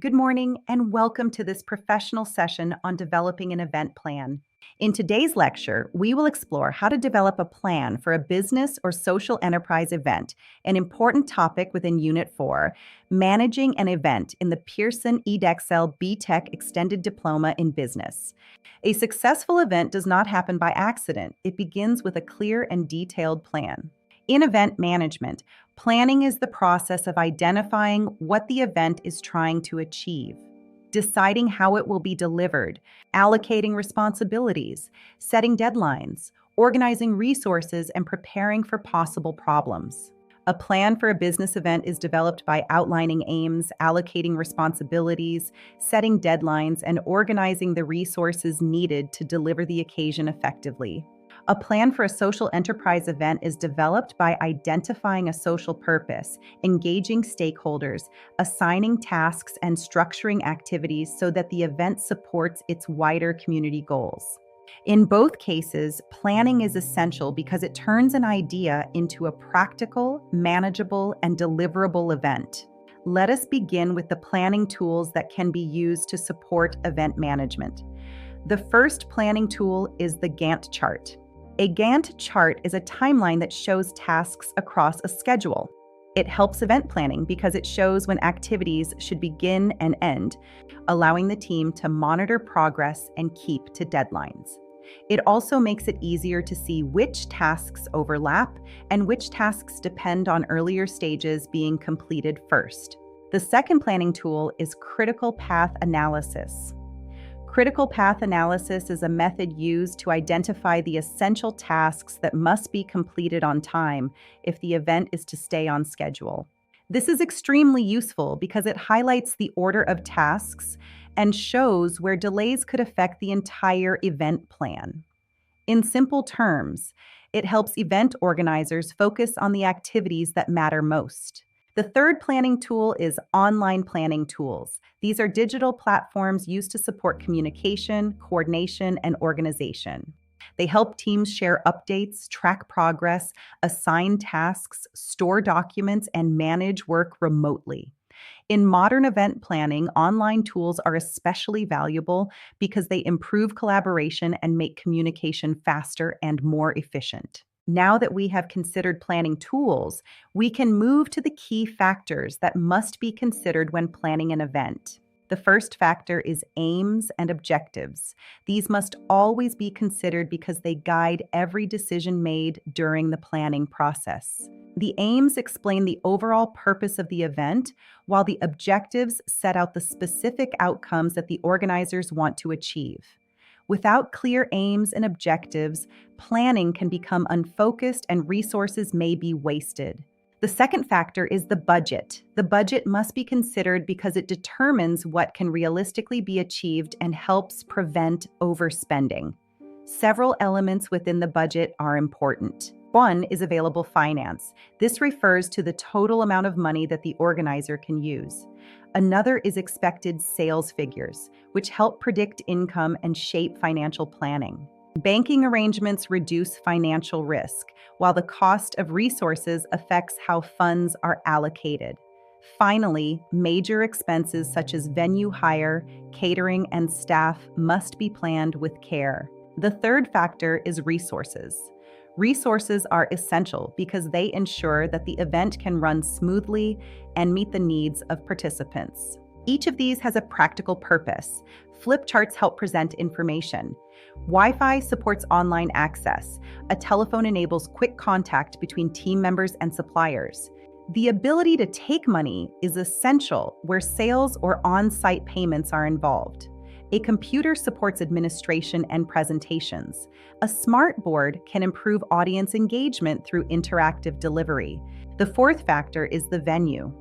Good morning and welcome to this professional session on developing an event plan. In today's lecture, we will explore how to develop a plan for a business or social enterprise event, an important topic within Unit 4, managing an event in the Pearson Edexcel BTEC Extended Diploma in Business. A successful event does not happen by accident. It begins with a clear and detailed plan. In event management, planning is the process of identifying what the event is trying to achieve, deciding how it will be delivered, allocating responsibilities, setting deadlines, organizing resources, and preparing for possible problems. A plan for a business event is developed by outlining aims, allocating responsibilities, setting deadlines, and organizing the resources needed to deliver the occasion effectively. A plan for a social enterprise event is developed by identifying a social purpose, engaging stakeholders, assigning tasks, and structuring activities so that the event supports its wider community goals. In both cases, planning is essential because it turns an idea into a practical, manageable, and deliverable event. Let us begin with the planning tools that can be used to support event management. The first planning tool is the Gantt chart. A Gantt chart is a timeline that shows tasks across a schedule. It helps event planning because it shows when activities should begin and end, allowing the team to monitor progress and keep to deadlines. It also makes it easier to see which tasks overlap and which tasks depend on earlier stages being completed first. The second planning tool is critical path analysis. Critical path analysis is a method used to identify the essential tasks that must be completed on time if the event is to stay on schedule. This is extremely useful because it highlights the order of tasks and shows where delays could affect the entire event plan. In simple terms, it helps event organizers focus on the activities that matter most. The third planning tool is online planning tools. These are digital platforms used to support communication, coordination, and organization. They help teams share updates, track progress, assign tasks, store documents, and manage work remotely. In modern event planning, online tools are especially valuable because they improve collaboration and make communication faster and more efficient. Now that we have considered planning tools, we can move to the key factors that must be considered when planning an event. The first factor is aims and objectives. These must always be considered because they guide every decision made during the planning process. The aims explain the overall purpose of the event, while the objectives set out the specific outcomes that the organizers want to achieve. Without clear aims and objectives, planning can become unfocused and resources may be wasted. The second factor is the budget. The budget must be considered because it determines what can realistically be achieved and helps prevent overspending. Several elements within the budget are important. One is available finance. This refers to the total amount of money that the organizer can use. Another is expected sales figures, which help predict income and shape financial planning. Banking arrangements reduce financial risk, while the cost of resources affects how funds are allocated. Finally, major expenses such as venue hire, catering, and staff must be planned with care. The third factor is resources. Resources are essential because they ensure that the event can run smoothly and meet the needs of participants. Each of these has a practical purpose. Flip charts help present information. Wi-Fi supports online access. A telephone enables quick contact between team members and suppliers. The ability to take money is essential where sales or on-site payments are involved. A computer supports administration and presentations. A smart board can improve audience engagement through interactive delivery. The fourth factor is the venue.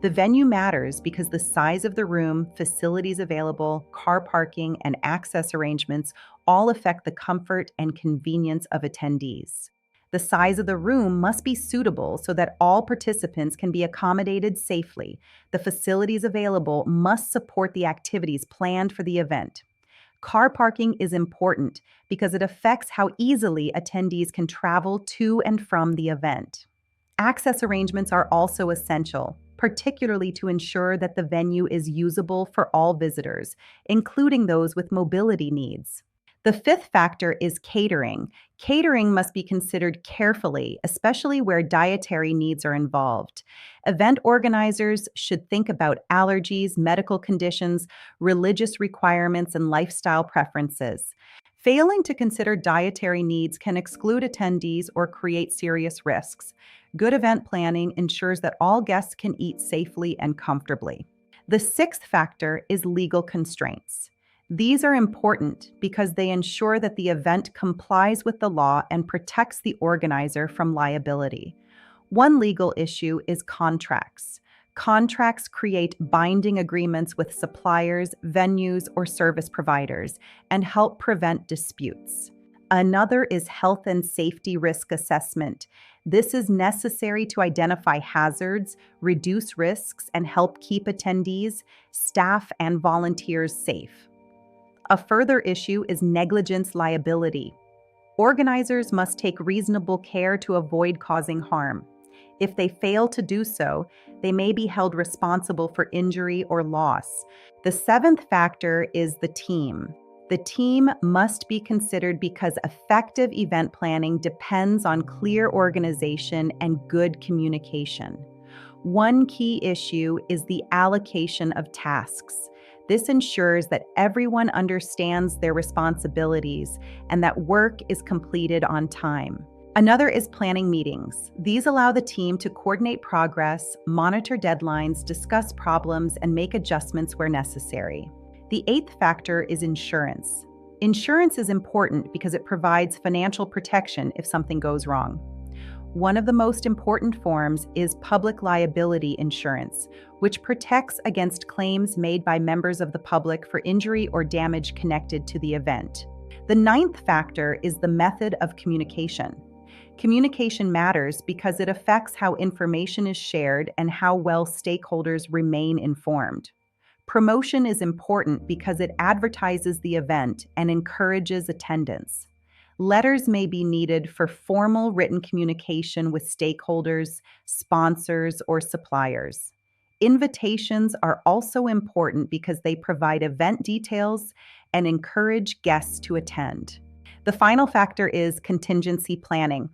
The venue matters because the size of the room, facilities available, car parking, and access arrangements all affect the comfort and convenience of attendees. The size of the room must be suitable so that all participants can be accommodated safely. The facilities available must support the activities planned for the event. Car parking is important because it affects how easily attendees can travel to and from the event. Access arrangements are also essential. particularly to ensure that the venue is usable for all visitors, including those with mobility needs. The fifth factor is catering. Catering must be considered carefully, especially where dietary needs are involved. Event organizers should think about allergies, medical conditions, religious requirements, and lifestyle preferences. Failing to consider dietary needs can exclude attendees or create serious risks. Good event planning ensures that all guests can eat safely and comfortably. The sixth factor is legal constraints. These are important because they ensure that the event complies with the law and protects the organizer from liability. One legal issue is contracts. Contracts create binding agreements with suppliers, venues, or service providers and help prevent disputes. Another is health and safety risk assessment. This is necessary to identify hazards, reduce risks, and help keep attendees, staff, and volunteers safe. A further issue is negligence liability. Organizers must take reasonable care to avoid causing harm. If they fail to do so, they may be held responsible for injury or loss. The seventh factor is the team. The team must be considered because effective event planning depends on clear organization and good communication. One key issue is the allocation of tasks. This ensures that everyone understands their responsibilities and that work is completed on time. Another is planning meetings. These allow the team to coordinate progress, monitor deadlines, discuss problems, and make adjustments where necessary. The eighth factor is insurance. Insurance is important because it provides financial protection if something goes wrong. One of the most important forms is public liability insurance, which protects against claims made by members of the public for injury or damage connected to the event. The ninth factor is the method of communication. Communication matters because it affects how information is shared and how well stakeholders remain informed. Promotion is important because it advertises the event and encourages attendance. Letters may be needed for formal written communication with stakeholders, sponsors, or suppliers. Invitations are also important because they provide event details and encourage guests to attend. The final factor is contingency planning.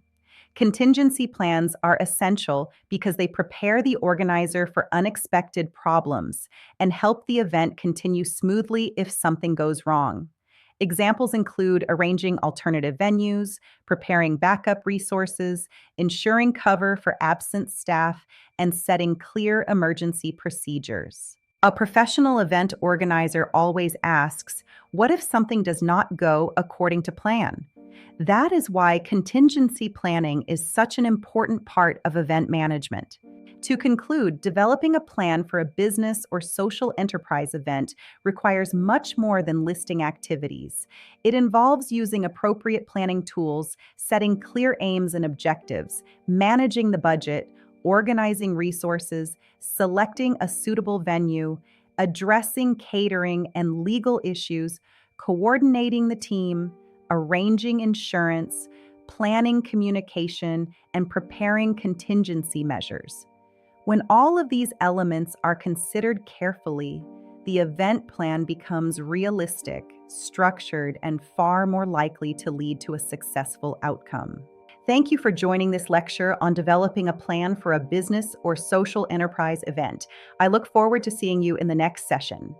Contingency plans are essential because they prepare the organizer for unexpected problems and help the event continue smoothly if something goes wrong. Examples include arranging alternative venues, preparing backup resources, ensuring cover for absent staff, and setting clear emergency procedures. A professional event organizer always asks, what if something does not go according to plan? That is why contingency planning is such an important part of event management. To conclude, developing a plan for a business or social enterprise event requires much more than listing activities. It involves using appropriate planning tools, setting clear aims and objectives, managing the budget, organizing resources, selecting a suitable venue, addressing catering and legal issues, coordinating the team, arranging insurance, planning communication, and preparing contingency measures. When all of these elements are considered carefully, the event plan becomes realistic, structured, and far more likely to lead to a successful outcome. Thank you for joining this lecture on developing a plan for a business or social enterprise event. I look forward to seeing you in the next session.